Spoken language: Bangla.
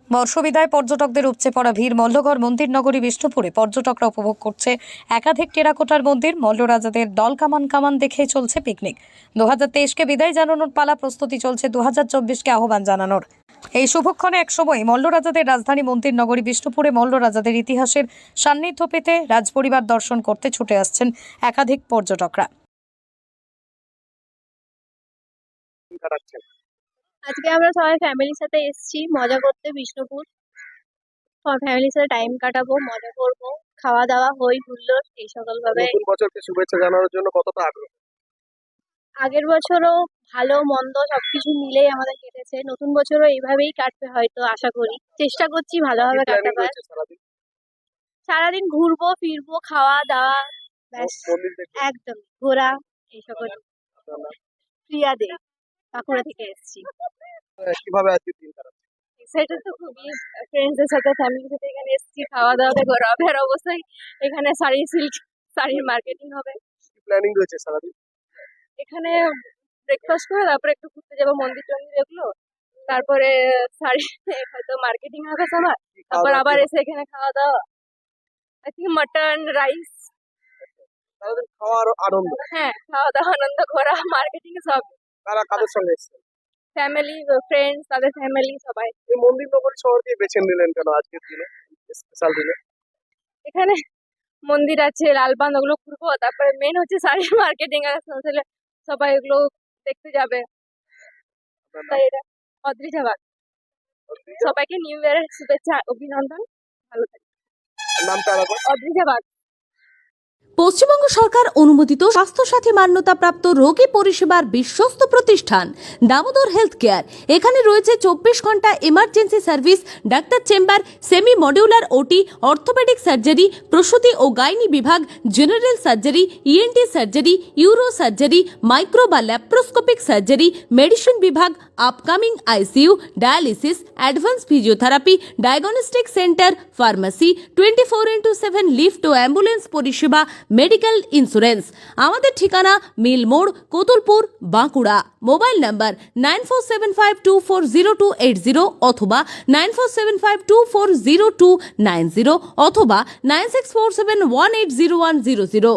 বর্ষবিদায় পর্যটকদের উপচে পড়া ভিড় মল্লগড় মন্দির নগরী বিষ্ণুপুরে পর্যটকরা উপভোগ করছে একাধিক টেরাকোটার মন্দির। মল্লরাজাদের দল কামান দেখেই চলছে পিকনিক। 2023কে বিদায় জানানোর পালা, প্রস্তুতি চলছে 2024কে আহ্বান জানানোর। এই শুভক্ষণে একসময় মল্লরাজাদের রাজধানী মন্দির নগরী বিষ্ণুপুরে মল্লরাজাদের ইতিহাসের সান্নিধ্য পেতে রাজপরিবার দর্শন করতে ছুটে আসছেন একাধিক পর্যটকরা। আজকে আমরা সবাই ফ্যামিলির সাথে এসেছি মজা করতে বিষ্ণুপুর। ফ্যামিলির সাথে টাইম কাটাবো, মজা করব, খাওয়া দাওয়া, হই হুল্লোড় এই সকল ভাবে। নতুন বছরকে শুভেচ্ছা জানানোর জন্য কতটা আগ্রহ? আগের বছরও ভালো মন্দ সবকিছু মিলেই আমাদের কেটেছে। নতুন বছরও এইভাবেই কাটবে হয়তো, আশা করি। চেষ্টা করছি ভালোভাবে কাটাবার। সারাদিন ঘুরবো ফিরবো, খাওয়া দাওয়া, ব্যাস একদম ঘোরা এই সকল। প্রিয়া দে, বাঁকুড়া থেকে এসেছি। কিভাবে আজকে দিন কাটাচ্ছেন? সেটা তো খুবই, ফ্রেন্ডসদের সাথে ফ্যামিলির সাথে এখানে এসেছি, খাওয়া দাওয়াতে ঘোরাফেরার অবস্থায়। এখানে শাড়ির মার্কেটিং হবে। কি প্ল্যানিং রয়েছে সারাদিন? এখানে ব্রেকফাস্ট করে তারপরে একটু ঘুরতে যাবো মন্দির টন্দির এগুলো, তারপরে শাড়ি হয়তো মার্কেটিং হবে সবার, তারপর আবার এসে এখানে খাওয়া দাওয়া। I think mutton rice. সারাদিন খাওয়ার আনন্দ। হ্যাঁ, খাওয়া দাওয়া আনন্দ, ঘোরা, মার্কেটিং সব। কারা কাদের সঙ্গে এসেছেন? ফ্যামিলি, ফ্রেন্ডস, তাদের ফ্যামিলি সবাই। এই মন্দির নগরী শহরকে বেছে নিলেন কেন আজকের দিনে, স্পেশাল দিনে? এখানে মন্দির আছে, লালবান, ওগুলো ঘুরবো, তারপরে মেন হচ্ছে শাড়ির মার্কেটিং আসলে সবাই ওগুলো দেখতে যাবে। তাই এটা অদ্রিজা বাগ। সবাইকে নিউ ইয়ারের শুভেচ্ছা, অভিনন্দন, ভালো থাকবে। নামটা আলাদা। অদ্রিজা বাগ। পশ্চিমবঙ্গ সরকার অনুমোদিত স্বাস্থ্যসাথী মান্যতাপ্রাপ্ত রোগী পরিষেবার বিশ্বস্ত প্রতিষ্ঠান দামোদর হেলথ কেয়ার। এখানে রয়েছে 24 ঘন্টা emergency service, doctor chamber, semi modular OT, orthopedic surgery, প্রসূতি ও গাইনি বিভাগ, general surgery, ENT surgery, uro surgery, micro বা ল্যাপ্রোস্কোপিক সার্জারি, মেডিসিন বিভাগ, upcoming ICU, dialysis, advance physiotherapy, diagnostic centre, pharmacy, 24x7 lift ও অ্যাম্বুলেন্স পরিষেবা, মেডিকেল ইন্স্যুরেন্স। আমাদের ঠিকানা মিল মোড়, কোতুলপুর, বাঁকুড়া। মোবাইল নাম্বার 9475240280 অথবা 9475240290 অথবা 9647180100।